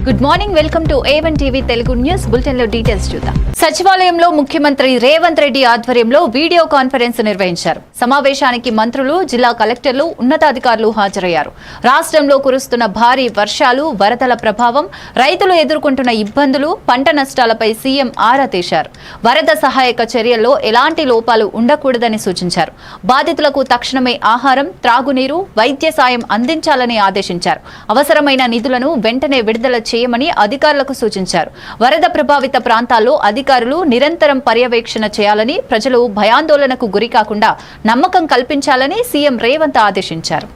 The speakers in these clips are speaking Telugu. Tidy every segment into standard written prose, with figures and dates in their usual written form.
Good morning, welcome to A1 TV Telugu news bulletin లో డీటెయిల్స్ చూద్దాం. సచివాలయంలో ముఖ్యమంత్రి రేవంత్ రెడ్డి ఆధ్వర్యంలో వీడియో కాన్ఫరెన్స్ నిర్వహించారు. సమావేశానికి మంత్రులు, జిల్లా కలెక్టర్లు, ఉన్నతాధికారులు హాజరయ్యారు. రాష్ట్రంలో కురుస్తున్న భారీ వర్షాలు, వరదల ప్రభావం, రైతులు ఎదుర్కొంటున్న ఇబ్బందులు, పంట నష్టాలపై సీఎం ఆరా తీశారు. వరద సహాయక చర్యల్లో ఎలాంటి లోపాలు ఉండకూడదని సూచించారు. బాధితులకు తక్షణమే ఆహారం, త్రాగునీరు, వైద్య సాయం అందించాలని ఆదేశించారు. అవసరమైన నిధులను వెంటనే విడుదల చేయమని అధికారులకు సూచించారు. వరద ప్రభావిత ప్రాంతాల్లో అధికారులు నిరంతరం పర్యవేక్షణ చేయాలని, ప్రజలు భయాందోళనకు గురికాకుండా నమ్మకం కల్పించాలని సీఎం రేవంత్ ఆదేశించారు.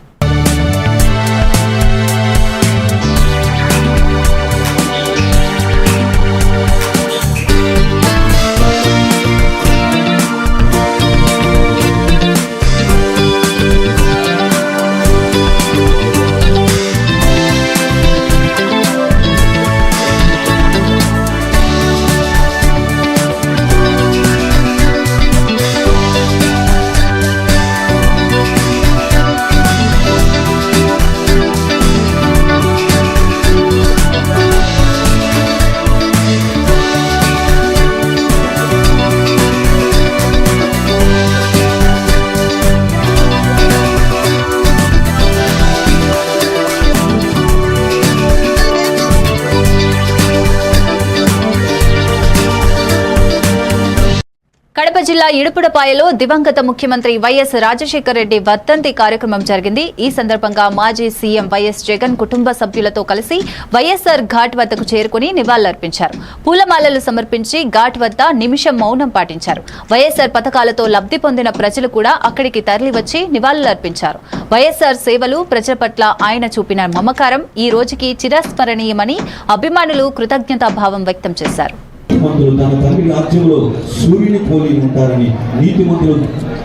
కడప జిల్లా ఇడుపుడపాయలో దివంగత ముఖ్యమంత్రి వైఎస్ రాజశేఖర రెడ్డి వర్ధంతి కార్యక్రమం జరిగింది. ఈ సందర్భంగా మాజీ సీఎం వైఎస్ జగన్ కుటుంబ సభ్యులతో కలిసి వైఎస్ఆర్ ఘాట్ వద్దకు చేరుకుని నివాళులర్పించారు. పూలమాలలు సమర్పించి ఘాట్ వద్ద నిమిషం మౌనం పాటించారు. వైఎస్ఆర్ పథకాలతో లబ్ధి పొందిన ప్రజలు కూడా అక్కడికి తరలివచ్చి నివాళులర్పించారు. వైఎస్ఆర్ సేవలు, ప్రజల పట్ల ఆయన చూపిన మమకారం ఈ రోజుకి చిరస్మరణీయమని అభిమానులు కృతజ్ఞతాభావం వ్యక్తం చేశారు. నీతిమంతులు తన తండ్రి రాజ్యంలో సూర్యుని పోలి ఉంటారని, నీతిమంతులు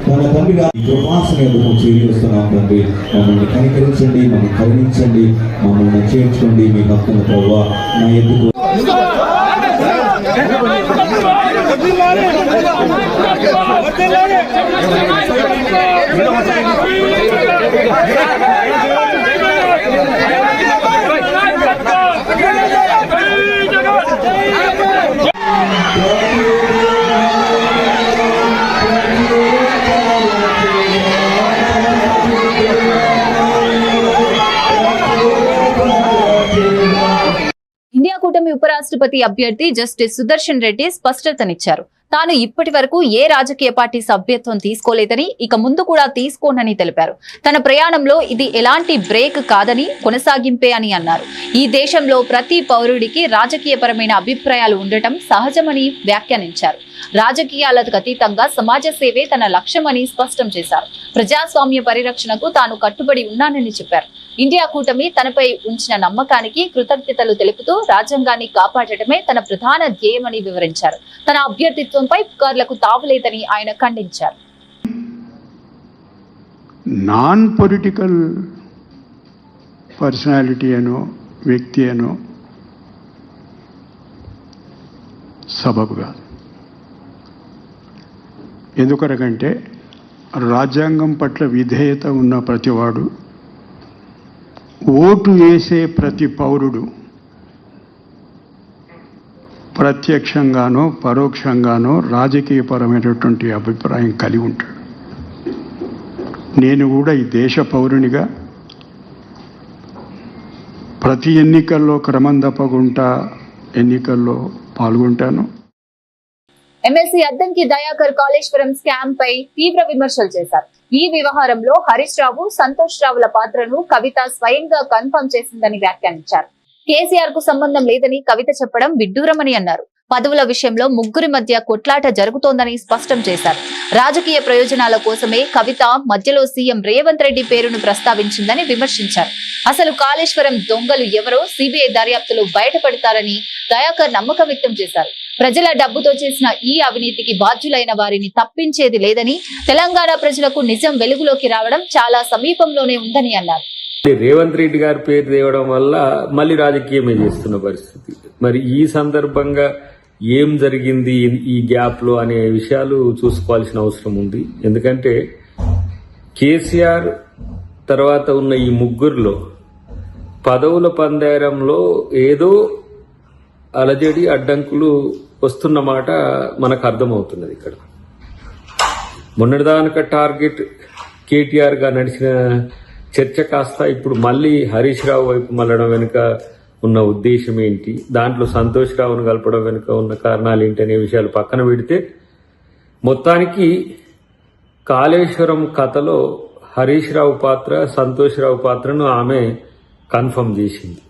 తన తండ్రి కృపాసనం చేస్తున్నాం. తండ్రి, మమ్మల్ని కనికరించండి, మమ్మల్ని కరుణించండి, మమ్మల్ని చేర్చుకోండి. మీ భక్తుల ప్రభువా నా ఎందుకు ఇండియా కూటమి ఉపరాష్ట్రపతి అభ్యర్థి జస్టిస్ సుదర్శన్ రెడ్డి స్పష్టతనిచ్చారు. తాను ఇప్పటి వరకు ఏ రాజకీయ పార్టీ సభ్యత్వం తీసుకోలేదని, ఇక ముందు కూడా తీసుకోనని తెలిపారు. తన ప్రయాణంలో ఇది ఎలాంటి బ్రేక్ కాదని, కొనసాగింపే అని అన్నారు. ఈ దేశంలో ప్రతి పౌరుడికి రాజకీయపరమైన అభిప్రాయాలు ఉండటం సహజమని వ్యాఖ్యానించారు. రాజకీయాలకు అతీతంగా సమాజ సేవే తన లక్ష్యమని స్పష్టం చేశారు. ప్రజాస్వామ్య పరిరక్షణకు తాను కట్టుబడి ఉన్నానని చెప్పారు. ఇండియా కూటమి తనపై ఉంచిన నమ్మకానికి కృతజ్ఞతలు తెలుపుతూ రాజ్యాంగాన్ని కాపాడటమే తన ప్రధాన ధ్యేయమని వివరించారు. తన అభ్యర్థిత్వంపై పుకార్లకు తావులేదని ఆయన ఖండించారు. నాన్ పొలిటికల్ పర్సనాలిటీ అనో వ్యక్తి అనో సబబుగా, ఎందుకనకంటే రాజ్యాంగం పట్ల విధేయత ఉన్న ప్రతివాడు, ఓటు వేసే ప్రతి పౌరుడు ప్రత్యక్షంగానో పరోక్షంగానో రాజకీయపరమైనటువంటి అభిప్రాయం కలిగి ఉంటాడు. నేను కూడా ఈ దేశ పౌరునిగా ప్రతి ఎన్నికల్లో క్రమం తప్పకుండా ఎన్నికల్లో పాల్గొంటాను. ఎమ్మెల్సీ అద్దంకి దయాకర్ కాళేశ్వరం స్కామ్ పై తీవ్ర విమర్శలు చేశారు. ఈ వ్యవహారంలో హరీష్ రావు, సంతోష్ రావుల పాత్రను కవిత స్వయంగా కన్ఫర్మ్ చేసిందని వ్యాఖ్యానించారు. కేసీఆర్ కు సంబంధం లేదని కవిత చెప్పడం విడ్డూరమని అన్నారు. పదవుల విషయంలో ముగ్గురి మధ్య కొట్లాట జరుగుతోందని స్పష్టం చేశారు. రాజకీయ ప్రయోజనాల కోసమే కవిత మధ్యలో సీఎం రేవంత్ రెడ్డి పేరును ప్రస్తావించిందని విమర్శించారు. అసలు కాళేశ్వరం దొంగలు ఎవరో సిబిఐ దర్యాప్తులో బయటపడతారని దయాకర్ నమ్మకం వ్యక్తం చేశారు. ప్రజల డబ్బుతో చేసిన ఈ అవినీతికి బాధ్యులైన వారిని తప్పించేది లేదని, తెలంగాణ ప్రజలకు నిజం వెలుగులోకి రావడం చాలా సమీపంలోనే ఉందని అన్నారు. రేవంత్ రెడ్డి గారి పేరు తేవడం వల్ల మళ్ళీ రాజకీయమే చేస్తున్న పరిస్థితి. మరి ఈ సందర్భంగా ఏం జరిగింది ఈ గ్యాప్ లో అనే విషయాలు చూసుకోవాల్సిన అవసరం ఉంది. ఎందుకంటే కేసీఆర్ తర్వాత ఉన్న ఈ ముగ్గురులో పదవుల పందేరంలో ఏదో అలజడి అడ్డంకులు వస్తున్నమాట మనకు అర్థమవుతున్నది. ఇక్కడ మొన్నటిదానిక టార్గెట్ కేటీఆర్ గా నడిచిన చర్చ కాస్త ఇప్పుడు మళ్ళీ హరీష్ రావు వైపు మళ్ళడం వెనుక ఉన్న ఉద్దేశం ఏంటి, దాంట్లో సంతోష్ రావును కలపడం వెనుక ఉన్న కారణాలు ఏంటి అనే విషయాలు పక్కన పెడితే మొత్తానికి కాళేశ్వరం కథలో హరీష్ రావు పాత్ర, సంతోష్ రావు పాత్రను ఆమె కన్ఫర్మ్ చేసింది.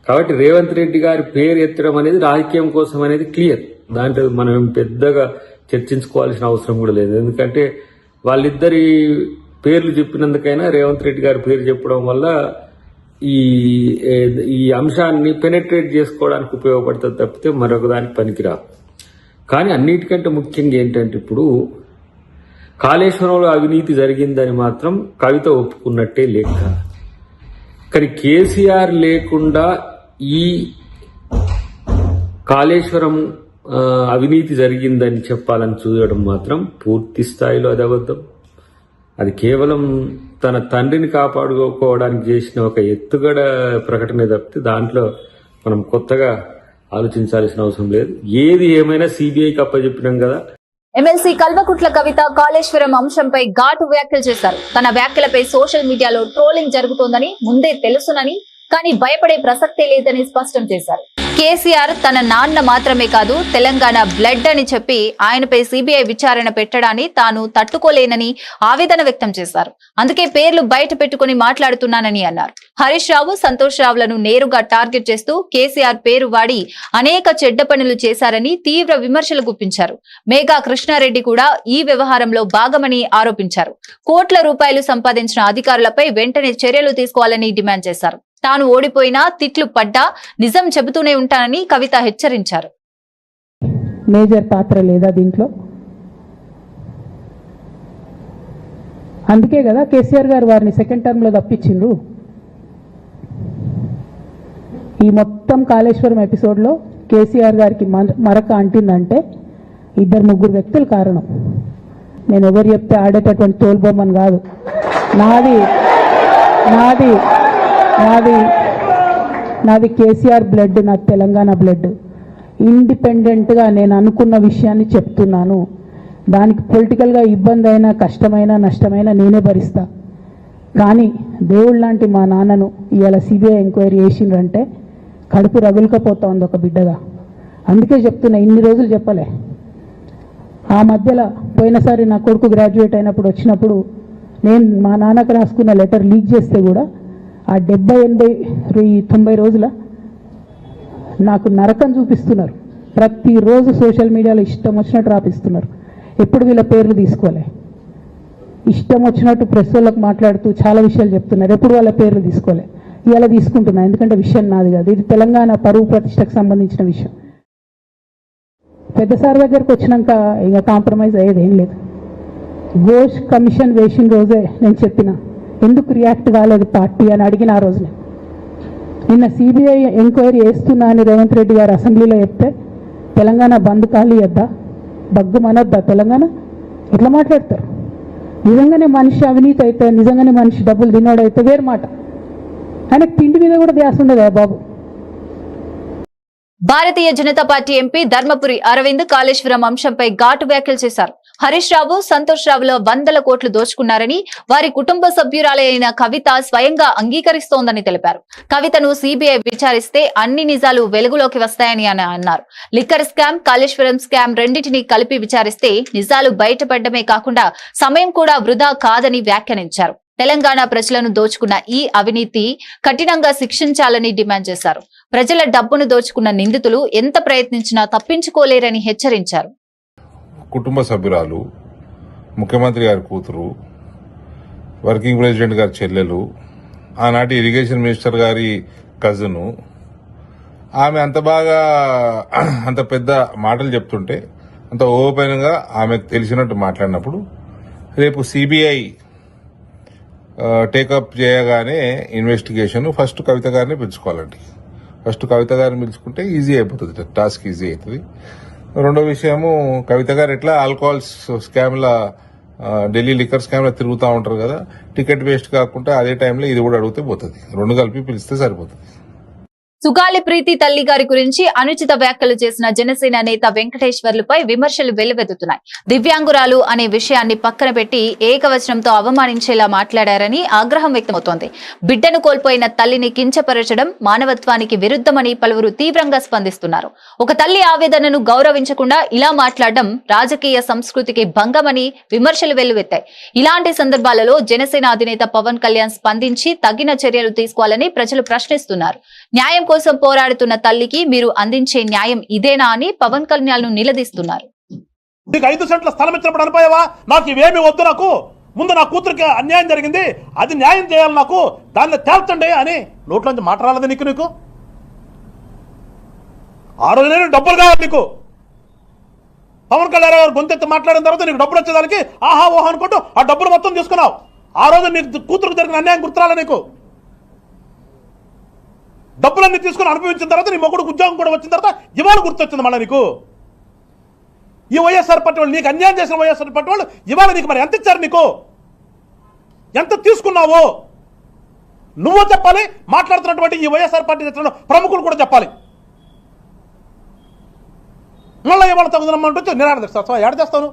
కాబట్టి రేవంత్ రెడ్డి గారి పేరు ఎత్తడం అనేది రాజకీయం కోసం అనేది క్లియర్. దాంట్లో మనం పెద్దగా చర్చించుకోవాల్సిన అవసరం కూడా లేదు. ఎందుకంటే వాళ్ళిద్దరి పేర్లు చెప్పినందుకైనా రేవంత్ రెడ్డి గారి పేరు చెప్పడం వల్ల ఈ అంశాన్ని పెనెట్రేట్ చేసుకోవడానికి ఉపయోగపడుతుంది తప్పితే మరొక దానికి పనికిరాదు. కానీ అన్నిటికంటే ముఖ్యంగా ఏంటంటే ఇప్పుడు కాళేశ్వరంలో అవినీతి జరిగిందని మాత్రం కవిత ఒప్పుకున్నట్టే లెక్క. కానీ కేసీఆర్ లేకుండా ఈ కాళేశ్వరం అవినీతి జరిగిందని చెప్పాలని చూడడం మాత్రం పూర్తి స్థాయిలో అది అబద్ధం. అది కేవలం తన తండ్రిని కాపాడుకోవడానికి చేసిన ఒక ఎత్తుగడ ప్రకటన తప్పితే దాంట్లో మనం కొత్తగా ఆలోచించాల్సిన అవసరం లేదు. ఏది ఏమైనా సిబిఐకి అప్పచెప్పినాం కదా. ఎమ్మెల్సీ కల్వకుట్ల కవిత కాళేశ్వరం అంశంపై ఘాటు వ్యాఖ్యలు చేశారు. తన వ్యాఖ్యలపై సోషల్ మీడియాలో ట్రోలింగ్ జరుగుతోందని ముందే తెలుసునని, కానీ భయపడే ప్రసక్తే లేదని స్పష్టం చేశారు. కేసీఆర్ తన నాన్న మాత్రమే కాదు తెలంగాణ బ్లడ్ అని చెప్పి ఆయనపై సిబిఐ విచారణ పెట్టడాన్ని తాను తట్టుకోలేనని ఆవేదన వ్యక్తం చేశారు. అందుకే పేర్లు బయట పెట్టుకుని మాట్లాడుతున్నానని అన్నారు. హరీష్ రావు, సంతోష్ రావులను నేరుగా టార్గెట్ చేస్తూ కేసీఆర్ పేరు వాడి అనేక చెడ్డ పనులు చేశారని తీవ్ర విమర్శలు గుప్పించారు. మేఘా కృష్ణారెడ్డి కూడా ఈ వ్యవహారంలో భాగమని ఆరోపించారు. కోట్ల రూపాయలు సంపాదించిన అధికారులపై వెంటనే చర్యలు తీసుకోవాలని డిమాండ్ చేశారు. తాను ఓడిపోయినా, తిట్లు పడ్డా నిజం చెబుతూనే ఉంటానని కవిత హెచ్చరించారు. మేజర్ పాత్ర లేదా దీంట్లో? అందుకే కదా కేసీఆర్ గారు వారిని సెకండ్ టర్మ్ లో తప్పించిండ్రు. ఈ మొత్తం కాళేశ్వరం ఎపిసోడ్ లో కేసీఆర్ గారికి మరక అంటిందంటే 2-3 వ్యక్తులు కారణం. నేను ఎవరు చెప్తే ఆడేటటువంటి తోలుబొమ్మని కాదు. నాది కేసీఆర్ బ్లడ్, నాది తెలంగాణ బ్లడ్. ఇండిపెండెంట్గా నేను అనుకున్న విషయాన్ని చెప్తున్నాను. దానికి పొలిటికల్గా ఇబ్బంది అయినా, కష్టమైనా, నష్టమైనా నేనే భరిస్తా. కానీ దేవుళ్ళ లాంటి మా నాన్నను ఇవాళ సిబిఐ ఎంక్వైరీ చేసిండ్రంటే కడుపు రగులుకపోతా ఉంది ఒక బిడ్డగా. అందుకే చెప్తున్నా, ఇన్ని రోజులు చెప్పలే. ఆ మధ్యలో పోయినసారి నా కొడుకు గ్రాడ్యుయేట్ అయినప్పుడు వచ్చినప్పుడు నేను మా నాన్నకు రాసుకున్న లెటర్ లీక్ చేస్తే కూడా ఆ 70, 80, 90 రోజుల నాకు నరకం చూపిస్తున్నారు. ప్రతిరోజు సోషల్ మీడియాలో ఇష్టం వచ్చినట్టు రాపిస్తున్నారు. ఎప్పుడు వీళ్ళ పేర్లు తీసుకోలే, ఇష్టం వచ్చినట్టు ప్రెస్ వాళ్ళకు మాట్లాడుతూ చాలా విషయాలు చెప్తున్నారు. ఎప్పుడు వాళ్ళ పేర్లు తీసుకోలే. ఇవాళ తీసుకుంటున్నా, ఎందుకంటే విషయం నాది కాదు, ఇది తెలంగాణ పరువు ప్రతిష్టకు సంబంధించిన విషయం. పెద్ద సార్ దగ్గరకు వచ్చినాక ఇక కాంప్రమైజ్ అయ్యేది ఏం లేదు. ఘోష్ కమిషన్ వేసిన రోజే నేను చెప్పిన, ఎందుకు రియాక్ట్ కాలేదు పార్టీ అని అడిగిన ఆ రోజునే. నిన్న సిబిఐ ఎంక్వైరీ చేస్తున్నా అని రేవంత్ రెడ్డి గారు అసెంబ్లీలో చెప్తే తెలంగాణ బంద్ ఖాళీ వద్దా, బగ్గు మనొద్దా తెలంగాణ? ఎట్లా మాట్లాడతారు? నిజంగానే మనిషి అవినీతి అయితే, నిజంగానే మనిషి డబ్బులు తినోడైతే వేరు మాట. ఆయనకు తిండి మీద కూడా ధ్యాస ఉండదా బాబు? భారతీయ జనతా పార్టీ ఎంపీ ధర్మపురి అరవింద్ కాళేశ్వరం అంశంపై ఘాటు వ్యాఖ్యలు చేశారు. హరీష్ రావు, సంతోష్ రావుల 100 కోట్లు దోచుకున్నారని వారి కుటుంబ సభ్యురాలైన కవిత స్వయంగా అంగీకరిస్తోందని తెలిపారు. కవితను సిబిఐ విచారిస్తే అన్ని నిజాలు వెలుగులోకి వస్తాయని అన్నారు. లిక్కర్ స్కామ్, కాళేశ్వరం స్కామ్ రెండింటినీ కలిపి విచారిస్తే నిజాలు బయటపడమే కాకుండా సమయం కూడా వృధా కాదని వ్యాఖ్యానించారు. తెలంగాణ ప్రజలను దోచుకున్న ఈ అవినీతి కఠినంగా శిక్షించాలని డిమాండ్ చేశారు. ప్రజల డబ్బును దోచుకున్న నిందితులు ఎంత ప్రయత్నించినా తప్పించుకోలేరని హెచ్చరించారు. కుటుంబ సభ్యురాలు, ముఖ్యమంత్రి గారి కూతురు, వర్కింగ్ ప్రెసిడెంట్ గారి చెల్లెలు, ఆనాటి ఇరిగేషన్ మినిస్టర్ గారి కజిను, ఆమె అంత బాగా అంత పెద్ద మాటలు చెప్తుంటే, అంత ఓపెన్గా ఆమెకు తెలిసినట్టు మాట్లాడినప్పుడు రేపు సిబిఐ టేకప్ చేయగానే ఇన్వెస్టిగేషన్ ఫస్ట్ కవిత గారిని పిలుచుకోవాలండి. ఫస్ట్ కవిత గారిని పిలుచుకుంటే ఈజీ అయిపోతుంది, టాస్క్ ఈజీ అవుతుంది. రెండో విషయము, కవిత గారు ఎట్లా ఆల్కహాల్ స్కామ్ల ఢిల్లీ లిక్కర్ స్కామ్ లో తిరుగుతూ ఉంటారు కదా, టికెట్ వేస్ట్ కాకుండా అదే టైంలో ఇది కూడా అడిగితే పోతుంది. రెండు కలిపి పిలిస్తే సరిపోతుంది. సుగాలి ప్రీతి తల్లి గారి గురించి అనుచిత వ్యాఖ్యలు చేసిన జనసేన నేత వెంకటేశ్వర్లపై విమర్శలు వెల్లువెత్తుతున్నాయి. దివ్యాంగురాలు అనే విషయాన్ని పక్కన పెట్టి ఏకవచనంతో అవమానించేలా మాట్లాడారని ఆగ్రహం వ్యక్తమవుతోంది. బిడ్డను కోల్పోయిన తల్లిని కించపరచడం మానవత్వానికి విరుద్ధమని పలువురు తీవ్రంగా స్పందిస్తున్నారు. ఒక తల్లి ఆవేదనను గౌరవించకుండా ఇలా మాట్లాడడం రాజకీయ సంస్కృతికి భంగమని విమర్శలు వెల్లువెత్తాయి. ఇలాంటి సందర్భాలలో జనసేన అధినేత పవన్ కళ్యాణ్ స్పందించి తగిన చర్యలు తీసుకోవాలని ప్రజలు ప్రశ్నిస్తున్నారు. న్యాయం కోసం పోరాడుతున్న తల్లికి మీరు అందించే న్యాయం ఇదేనా అని పవన్ కళ్యాణ్ ను నిలదీస్తున్నారు. నీకు 5 సెంట్ల స్థలం ఇచ్చినప్పుడు అనిపోయావా, నాకు ఇవేమి వద్దు, నాకు ముందు నా కూతురికి అన్యాయం జరిగింది, అది న్యాయం చేయాలి, నాకు దాన్ని తేల్చండి అని నోట్లోంచి మాట రాలేదు నీకు. ఆ రోజు నేను డబ్బులు కావాలి నీకు. పవన్ కళ్యాణ్ గారు గొంతెత్తి మాట్లాడిన తర్వాత నీకు డబ్బులు వచ్చేదానికి ఆహా ఓహా అనుకుంటూ ఆ డబ్బులు మొత్తం తీసుకున్నావు. ఆ రోజు నీకు కూతురికి జరిగిన అన్యాయం గుర్తురాలే నీకు. డబ్బులన్నీ తీసుకుని అనుభవించిన తర్వాత నీ మొగుడు ఉద్యోగం కూడా వచ్చిన తర్వాత ఇవాళ గుర్తొచ్చింది మళ్ళీ నీకు. ఈ వైఎస్ఆర్ పార్టీ వాళ్ళు, నీకు అన్యాయం చేసిన వైఎస్ఆర్ పార్టీ వాళ్ళు ఇవాళ నీకు మరి ఎంత ఇచ్చారు, నీకు ఎంత తీసుకున్నావు నువ్వు చెప్పాలి, మాట్లాడుతున్నటువంటి ఈ వైఎస్ఆర్ పార్టీ ప్రముఖులు కూడా చెప్పాలి. మళ్ళీ ఇవాళ తగుదనమ్మంటే నిరాడ తెస్తావు, ఏడ చేస్తాను,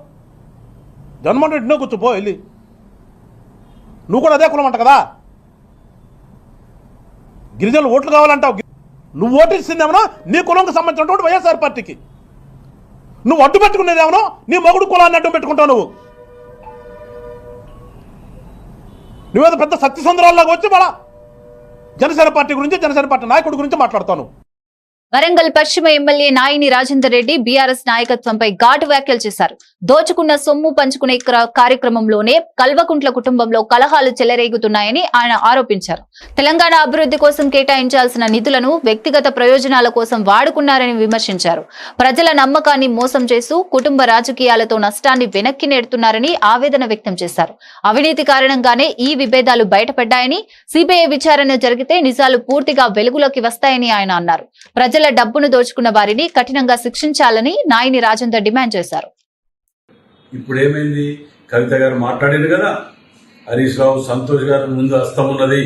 జన్మన్ రెడ్డి కూర్చోపో వెళ్ళి. నువ్వు కూడా అదే కులమంట కదా, గిరిజనులు ఓట్లు కావాలంటావు. నువ్వు ఓటు ఇచ్చిందేమో నీ కులంకి సంబంధించినటువంటి వైఎస్ఆర్ పార్టీకి, నువ్వు అడ్డు పెట్టుకునేదేమో నీ మొగుడు కులాన్ని అడ్డు పెట్టుకుంటావు. నువ్వేదో పెద్ద సత్యసుందరాల్లాగా వచ్చి మళ్ళా జనసేన పార్టీ గురించి, జనసేన పార్టీ నాయకుడి గురించి మాట్లాడతాను. వరంగల్ పశ్చిమ ఎమ్మెల్యే నాయిని రాజేందర్ రెడ్డి బీఆర్ఎస్ నాయకత్వంపై ఘాటు వ్యాఖ్యలు చేశారు. దోచుకున్న సొమ్ము పంచుకునే కార్యక్రమంలోనే కల్వకుంట్ల కుటుంబంలో కలహాలు చెలరేగుతున్నాయని ఆయన ఆరోపించారు. తెలంగాణ అభివృద్ధి కోసం కేటాయించాల్సిన నిధులను వ్యక్తిగత ప్రయోజనాల కోసం వాడుకున్నారని విమర్శించారు. ప్రజల నమ్మకాన్ని మోసం చేస్తూ కుటుంబ రాజకీయాలతో నష్టాన్ని వెనక్కి నెడుతున్నారని ఆవేదన వ్యక్తం చేశారు. అవినీతి కారణంగానే ఈ విభేదాలు బయటపడ్డాయని, సిబిఐ విచారణ జరిగితే నిజాలు పూర్తిగా వెలుగులోకి వస్తాయని ఆయన అన్నారు. ప్రజల డబ్బును దోచుకున్న వారిని కఠినంగా శిక్షించాలని నాయిని రాజేందర్ డిమాండ్ చేశారు. ఇప్పుడు ఏమైంది, కవిత గారు మాట్లాడారు కదా, హరీష్ రావు, సంతోష్ గారు ముందు హస్తం ఉన్నది,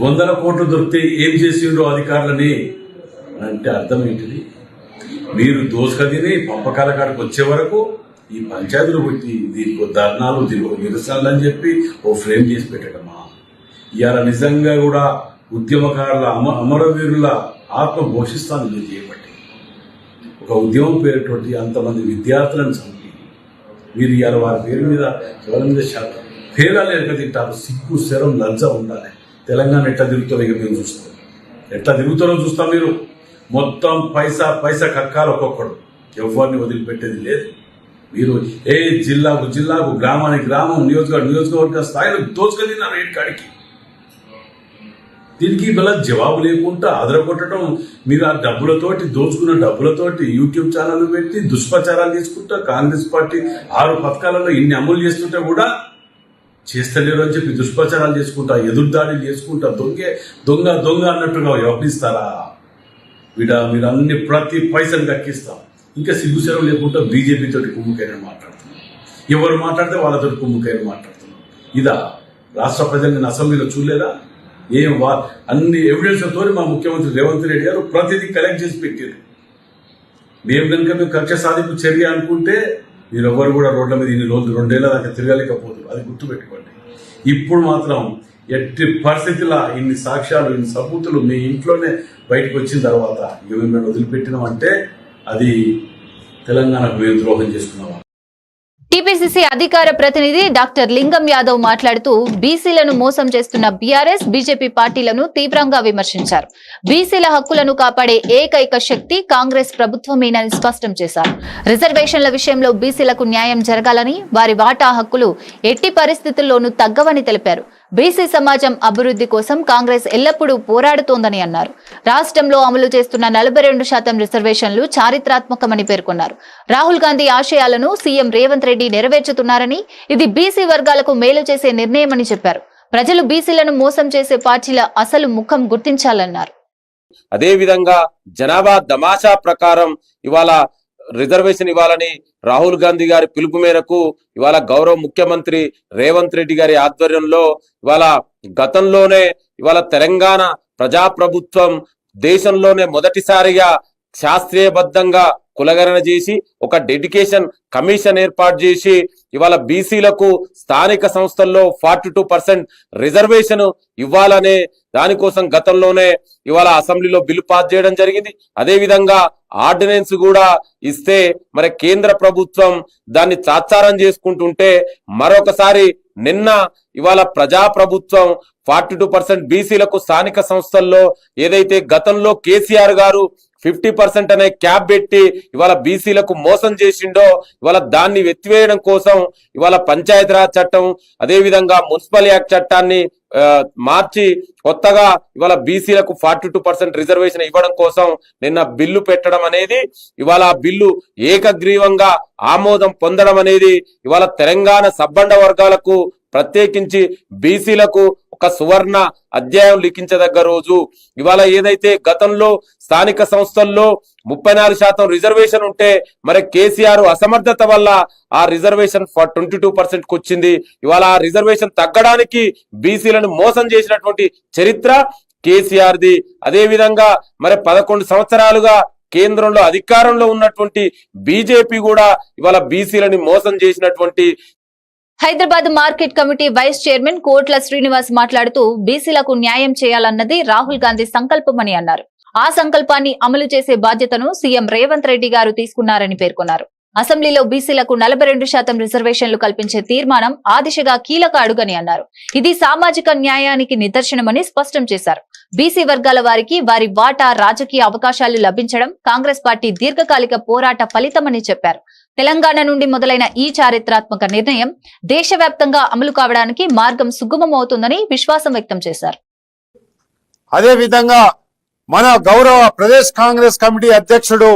100 కోట్లు దొరికితే ఏం చేసిండ్రో అధికారులని అంటే అర్థం ఏంటిది? మీరు దోసుకదిని పంపకాల కాడికి వచ్చే వరకు ఈ పంచాయతీలు పెట్టి దీనికి ధర్నాలు, దీనికి నిరసనలు అని చెప్పి ఓ ఫ్రేమ్ చేసి పెట్టడమా? ఇవాళ నిజంగా కూడా ఉద్యమకారుల అమరవీరుల ఆత్మ పోషిస్తాను మీరు చేయబట్టి ఒక ఉద్యమం పేరుతోటి అంతమంది విద్యార్థులను చంపి మీరు ఇవాళ వారి పేరు మీద ఎవరి మీద పేరాలు ఎక్క తింటారు. సిగ్గు, శరం, లజ్జ ఉండాలి. తెలంగాణ ఎట్లా తిరుగుతారో ఇక మేము చూస్తాం, ఎట్లా తిరుగుతారో చూస్తాం. మీరు మొత్తం పైసా కక్కాలి ఒక్కొక్కడు, ఎవరిని వదిలిపెట్టేది లేదు. మీరు ఏ జిల్లాకు గ్రామానికి గ్రామం, నియోజకవర్గ స్థాయిలో దోచుకెళ్ళినారు రేటు కాడికి. దీనికి ఇలా జవాబు లేకుండా అదరగొట్టడం, మీరు ఆ డబ్బులతోటి, దోచుకున్న డబ్బులతోటి యూట్యూబ్ ఛానల్ పెట్టి దుష్ప్రచారాలు తీసుకుంటా, కాంగ్రెస్ పార్టీ 6 పథకాలలో ఇన్ని అమలు చేస్తుంటే కూడా చేస్తలేరు అని చెప్పి దుష్ప్రచారాలు చేసుకుంటా, ఎదురుదాడులు చేసుకుంటా, దొంగ అన్నట్టుగా వ్యవహరిస్తారా? మీరు అన్ని ప్రతి పైసలు దక్కిస్తాం. ఇంకా సిగ్గుశరం లేకుండా బీజేపీ తోటి కుమ్ముకైనా మాట్లాడుతున్నాం. ఎవరు మాట్లాడితే వాళ్ళతోటి కుమ్ముకైనా మాట్లాడుతున్నాం. ఇదా రాష్ట్ర ప్రజల్ని అసెంబ్లీలో చూడలేదా? అన్ని ఎవిడెన్స్లతో మా ముఖ్యమంత్రి రేవంత్ రెడ్డి గారు ప్రతిదీ కలెక్ట్ చేసి పెట్టారు. మేము కక్ష సాధింపు చర్య అనుకుంటే మీరు ఎవరు కూడా రోడ్ల మీద ఇన్ని రోజులు 2 ఏళ్ల దాకా తిరగలేకపోతారు. అది గుర్తుపెట్టుకోండి. ఇప్పుడు మాత్రం ఎట్టి పరిస్థితుల్లో ఇన్ని సాక్ష్యాలు, ఇన్ని సబూతులు మీ ఇంట్లోనే బయటకు వచ్చిన తర్వాత మేము వదిలిపెట్టినామంటే అది తెలంగాణకు మేము ద్రోహం చేసుకున్నాం. టీపీసీసీ అధికార ప్రతినిధి డాక్టర్ లింగం యాదవ్ మాట్లాడుతూ బీసీలను మోసం చేస్తున్న బీఆర్ఎస్, బీజేపీ పార్టీలను తీవ్రంగా విమర్శించారు. బీసీల హక్కులను కాపాడే ఏకైక శక్తి కాంగ్రెస్ ప్రభుత్వమేనని స్పష్టం చేశారు. రిజర్వేషన్ల విషయంలో బీసీలకు న్యాయం జరగాలని, వారి వాటా హక్కులు ఎట్టి పరిస్థితుల్లోనూ తగ్గవని తెలిపారు. బీసీ సమాజం అభివృద్ధి కోసం కాంగ్రెస్ ఎల్లప్పుడూ పోరాడుతోందని అన్నారు. రాష్ట్రంలో అమలు చేస్తున్న 42% రిజర్వేషన్లు చారిత్రాత్మకమని పేర్కొన్నారు. రాహుల్ గాంధీ ఆశయాలను సీఎం రేవంత్ రెడ్డి నెరవేర్చుతున్నారని, ఇది బీసీ వర్గాలకు మేలు చేసే నిర్ణయమని చెప్పారు. ప్రజలు బీసీలను మోసం చేసే పార్టీల అసలు ముఖం గుర్తించాలన్నారు. అదేవిధంగా జనాభా దమాషా ప్రకారం ఇవాళ రిజర్వేషన్ ఇవ్వాలని రాహుల్ గాంధీ గారి పిలుపు మేరకు ఇవాళ గౌరవ ముఖ్యమంత్రి రేవంత్ రెడ్డి గారి ఆధ్వర్యంలో ఇవాళ గతంలోనే ఇవాళ తెలంగాణ ప్రజాప్రభుత్వం దేశంలోనే మొదటిసారిగా శాస్త్రీయబద్ధంగా కులగణన చేసి ఒక డెడికేషన్ కమిషన్ ఏర్పాటు చేసి ఇవాళ బీసీలకు స్థానిక సంస్థల్లో 42% రిజర్వేషన్ ఇవ్వాలనే దానికోసం గతంలోనే ఇవాళ అసెంబ్లీలో బిల్లు పాస్ చేయడం జరిగింది. అదే విధంగా ఆర్డినెన్స్ కూడా ఇస్తే మరి కేంద్ర ప్రభుత్వం దాన్ని తాత్సారం చేసుకుంటుంటే మరొకసారి నిన్న ఇవాళ ప్రజాప్రభుత్వం 42% బీసీలకు స్థానిక సంస్థల్లో ఏదైతే గతంలో కేసీఆర్ గారు 50% అనే క్యాప్ పెట్టి ఇవాళ బీసీలకు మోసం చేసిండో ఇవాళ దాన్ని ఎత్తివేయడం కోసం ఇవాళ పంచాయతీరాజ్ చట్టం అదే విధంగా మున్సిపల్ యాక్ట్ చట్టాన్ని మార్చి కొత్తగా ఇవాళ బీసీలకు 42% రిజర్వేషన్ ఇవ్వడం కోసం నిన్న బిల్లు పెట్టడం అనేది ఇవాళ ఆ బిల్లు ఏకగ్రీవంగా ఆమోదం పొందడం అనేది ఇవాళ తెలంగాణ సబ్బండ వర్గాలకు ప్రత్యేకించి బీసీలకు ఒక సువర్ణ అధ్యాయం లిఖించదగ్గ రోజు. ఇవాళ ఏదైతే గతంలో స్థానిక సంస్థల్లో 34% రిజర్వేషన్ ఉంటే మరి కేసీఆర్ అసమర్థత వల్ల ఆ రిజర్వేషన్ 22%కు వచ్చింది. ఇవాళ ఆ రిజర్వేషన్ తగ్గడానికి బీసీలను మోసం చేసినటువంటి చరిత్ర కేసీఆర్ది. అదే విధంగా మరి 11 సంవత్సరాలుగా కేంద్రంలో అధికారంలో ఉన్నటువంటి బీజేపీ కూడా ఇవాళ బీసీలని మోసం చేసినటువంటి. Hyderabad market committee vice chairman Kotla Srinivas మాట్లాడుతూ బీసీలకు న్యాయం చేయాలన్నది రాహుల్ గాంధీ సంకల్పమని అన్నారు. ఆ సంకల్పాన్ని అమలు చేసే బాధ్యతను సీఎం రేవంత్ రెడ్డి గారు తీసుకున్నారని పేర్కొన్నారు. అసెంబ్లీలో బీసీలకు 42% రిజర్వేషన్లు కల్పించే తీర్మానం ఆ దిశగా కీలక అడుగని అన్నారు. ఇది సామాజిక న్యాయానికి నిదర్శనమని స్పష్టం చేశారు. బీసీ వర్గాల వారికి వారి వాటా రాజకీయ అవకాశాలు లభించడం కాంగ్రెస్ పార్టీ దీర్ఘకాలిక పోరాట ఫలితమని చెప్పారు. తెలంగాణ నుండి మొదలైన ఈ చారిత్రాత్మక నిర్ణయం దేశవ్యాప్తంగా అమలు కావడానికి మార్గం సుగమమవుతుందని విశ్వాసం వ్యక్తం చేశారు. అదే విధంగా మన గౌరవ ప్రదేశ్ కాంగ్రెస్ కమిటీ అధ్యక్షుడు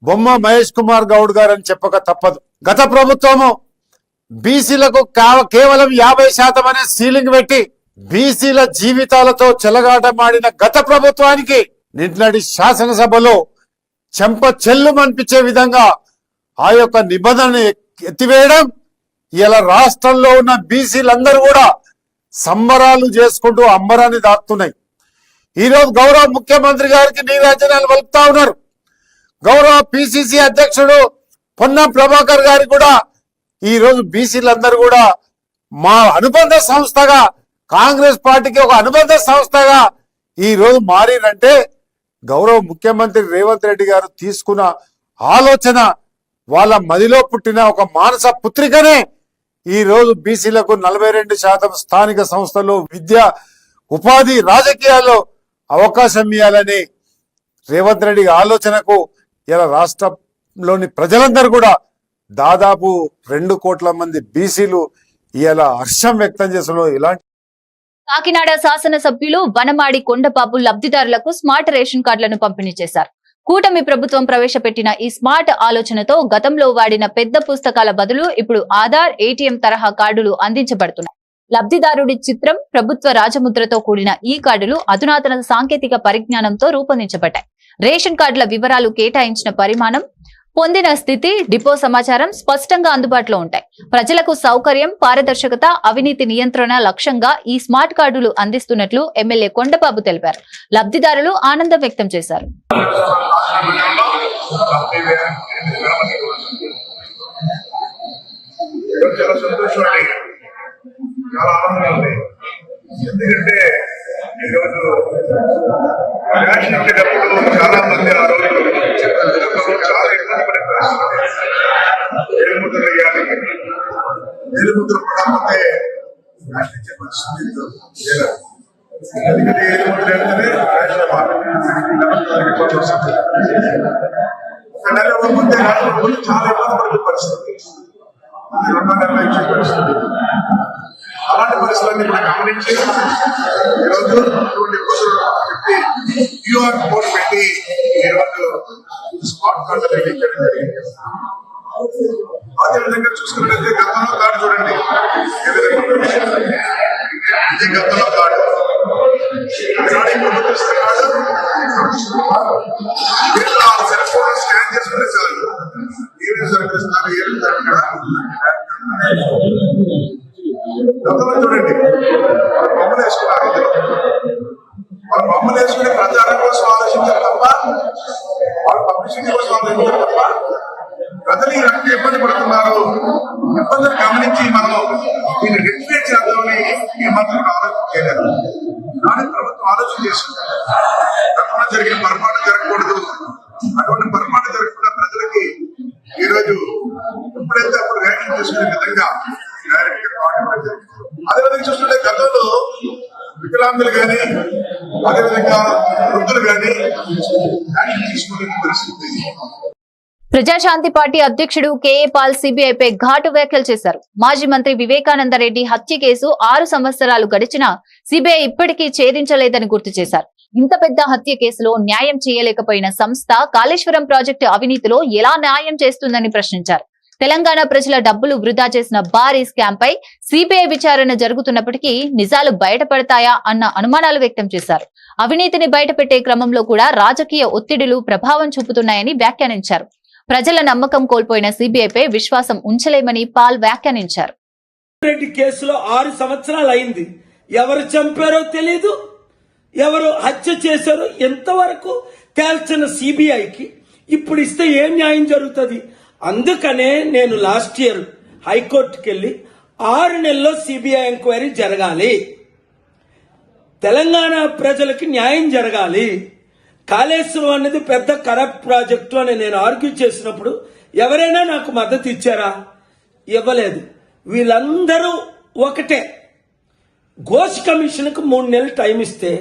బొమ్మ మహేష్ కుమార్ గౌడ్ గారు అని చెప్పక తప్పదు. గత ప్రభుత్వము బీసీలకు కేవలం 50% అనే సీలింగ్ పెట్టి బీసీల జీవితాలతో చెలగాటమాడిన గత ప్రభుత్వానికి నిన్నటి శాసనసభలో చెంప చెల్లుమనిపించే విధంగా ఆ యొక్క నిబంధనను ఎత్తివేయడం ఇలా రాష్ట్రంలో ఉన్న బీసీలందరూ కూడా సంబరాలు చేసుకుంటూ అంబరాన్ని దాటుతున్నాయి. ఈరోజు గౌరవ ముఖ్యమంత్రి గారికి నీరాజనాలు పలుకుతా ఉన్నారు. గౌరవ పిసిసి అధ్యక్షుడు పొన్నం ప్రభాకర్ గారి కూడా ఈ రోజు బీసీలందరూ కూడా మా అనుబంధ సంస్థగా కాంగ్రెస్ పార్టీకి ఒక అనుబంధ సంస్థగా ఈ రోజు మారినంటే గౌరవ ముఖ్యమంత్రి రేవంత్ రెడ్డి గారు తీసుకున్న ఆలోచన వాళ్ళ మదిలో పుట్టిన ఒక మానస పుత్రికనే ఈ రోజు బీసీలకు 42% స్థానిక సంస్థల్లో విద్య ఉపాధి రాజకీయాల్లో అవకాశం ఇవ్వాలని రేవంత్ రెడ్డి ఆలోచనకు ఇలా రాష్ట్రంలోని ప్రజలందరూ కూడా దాదాపు 2 కోట్ల మంది బీసీలు ఇలా హర్షం వ్యక్తం చేసిన ఇలాంటి. కాకినాడ శాసనసభ్యులు వనమాడి కొండబాబు లబ్ధిదారులకు స్మార్ట్ రేషన్ కార్డులను పంపిణీ చేశారు. కూటమి ప్రభుత్వం ప్రవేశపెట్టిన ఈ స్మార్ట్ ఆలోచనతో గతంలో వాడిన పెద్ద పుస్తకాల బదులు ఇప్పుడు ఆధార్, ఏటీఎం తరహా కార్డులు అందించబడుతున్నాయి. లబ్ధిదారుడి చిత్రం, ప్రభుత్వ రాజముద్రతో కూడిన ఈ కార్డులు అధునాతన సాంకేతిక పరిజ్ఞానంతో రూపొందించబడ్డాయి. రేషన్ కార్డుల వివరాలు, కేటాయించిన పరిమాణం, పొందిన స్థితి, డిపో సమాచారం స్పష్టంగా అందుబాటులో ఉంటాయి. ప్రజలకు సౌకర్యం, పారదర్శకత, అవినీతి నియంత్రణ లక్ష్యంగా ఈ స్మార్ట్ కార్డులు అందిస్తున్నట్లు ఎమ్మెల్యే కొండబాబు తెలిపారు. లబ్ధిదారులు ఆనందం వ్యక్తం చేశారు. ఎందుకంటే ఈరోజు రేషన్ ఇచ్చేటప్పుడు చాలా మంది ఆ రోజు చాలా ఇబ్బంది పడే పరిస్థితి. ఏలుముద్ర వేయాలి, ఏలుముద్ర పడకపోతే రేషన్ ఇచ్చే పరిస్థితి లేదు. ఎందుకంటే ఏలుముద్ర వెళ్తేనే రేషన్ ఇబ్బంది వస్తుంది. ఒక నెల ముందే రేషన్ చాలా ఇబ్బంది పడే పరిస్థితి, 2 నెలలు ఇచ్చే పరిస్థితి. అలాంటి పరిస్థితులన్నీ కూడా గమనించి ఈరోజు ఇటువంటి ఇబ్బందులు పెట్టి క్యూఆర్ కోడ్ పెట్టి ఈరోజు స్మార్ట్ కార్డు నిర్మించడం జరిగింది. అదేవిధంగా చూసుకున్నట్లయితే గతంలో కార్డు చూడండి, ఇది గతంలో కార్డు, ప్రభుత్వ కార్డు సెల్ ఫోన్ స్కాన్ చేసుకునే చాలు గతంలో చూడండి బొమ్మలు వేసుకున్నారు ఇందులో. వాళ్ళు బొమ్మలు వేసుకుని ప్రచారం కోసం ఆలోచించారు తప్ప, వాళ్ళు పబ్లిసిటీ కోసం ఆలోచించారు తప్ప, ప్రజలు ఈ రకంగా ఇబ్బంది పడుతున్నారు, ఇబ్బందులు గమనించి మనం దీన్ని రెక్టిఫై చేద్దామని ఈ మాత్రం ఆలోచన చేయలేదు. దానికి ప్రభుత్వం ఆలోచన చేస్తుంది. గతంలో జరిగిన పొరపాటు జరగకూడదు, అటువంటి పొరపాటు జరగకుండా ప్రజలకి ఈ రోజు ఎప్పుడైతే అప్పుడు ర్యాక్షన్ చేసుకునే విధంగా అదేవిధంగా చూస్తుంటే గతంలో వికలాంగులు కానీ అదేవిధంగా వృద్ధులు కానీ ర్యాక్షన్ తీసుకునే పరిస్థితి. ప్రజాశాంతి పార్టీ అధ్యక్షుడు కేఏ పాల్ సిబిఐపై ఘాటు వ్యాఖ్యలు చేశారు. మాజీ మంత్రి వివేకానందరెడ్డి హత్య కేసు 6 సంవత్సరాలు గడిచినా సిబిఐ ఇప్పటికీ ఛేదించలేదని గుర్తు చేశారు. ఇంత పెద్ద హత్య కేసులో న్యాయం చేయలేకపోయిన సంస్థ కాళేశ్వరం ప్రాజెక్టు అవినీతిలో ఎలా న్యాయం చేస్తుందని ప్రశ్నించారు. తెలంగాణ ప్రజల డబ్బులు వృధా చేసిన భారీ స్కామ్ పై సిబిఐ విచారణ జరుగుతున్నప్పటికీ నిజాలు బయటపడతాయా అన్న అనుమానాలు వ్యక్తం చేశారు. అవినీతిని బయటపెట్టే క్రమంలో కూడా రాజకీయ ఒత్తిడులు ప్రభావం చూపుతున్నాయని వ్యాఖ్యానించారు. ప్రజల నమ్మకం కోల్పోయిన సిబిఐపై విశ్వాసం ఉంచలేమని పాల్ వ్యాఖ్యానించారు. రెడ్డి కేసులో 6 సంవత్సరాలు అయింది. ఎవరు చంపారో తెలీదు, ఎవరు హత్య చేశారో ఎంతవరకు తేల్చిన సిబిఐకి ఇప్పుడు ఇస్తే ఏం న్యాయం జరుగుతుంది? అందుకనే నేను లాస్ట్ ఇయర్ హైకోర్టుకి వెళ్లి 6 నెలల్లో సిబిఐ ఎంక్వైరీ జరగాలి, తెలంగాణ ప్రజలకి న్యాయం జరగాలి. కాళేశ్వరం అనేది పెద్ద కరప్ట్ ప్రాజెక్టు అని నేను ఆర్గ్యూ చేసినప్పుడు ఎవరైనా నాకు మద్దతు ఇచ్చారా? ఇవ్వలేదు. వీళ్ళందరూ ఒకటే. ఘోష్ కమిషన్కు 3 నెలలు టైం ఇస్తే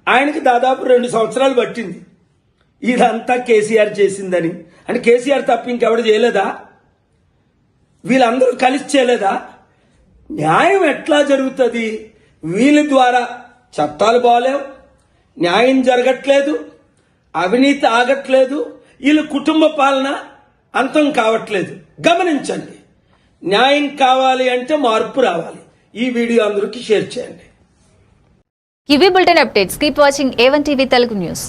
ఆయనకి దాదాపు 2 సంవత్సరాలు పట్టింది. ఇదంతా కేసీఆర్ చేసిందని. అంటే కేసీఆర్ తప్ప ఇంకెవడు చేయలేదా? వీళ్ళందరూ కలిసి చేయలేదా? న్యాయం ఎట్లా జరుగుతుంది? వీళ్ళ ద్వారా చట్టాలు బాలేవు, న్యాయం జరగట్లేదు, అవినీతి ఆగట్లేదు, వీళ్ళ కుటుంబ పాలన అంతం కావట్లేదు. గమనించండి. న్యాయం కావాలి అంటే మార్పు రావాలి. ఈ వీడియో అందరికీ షేర్ చేయండి. ఇవి bulletin updates. Keep watching A1 TV Telugu news.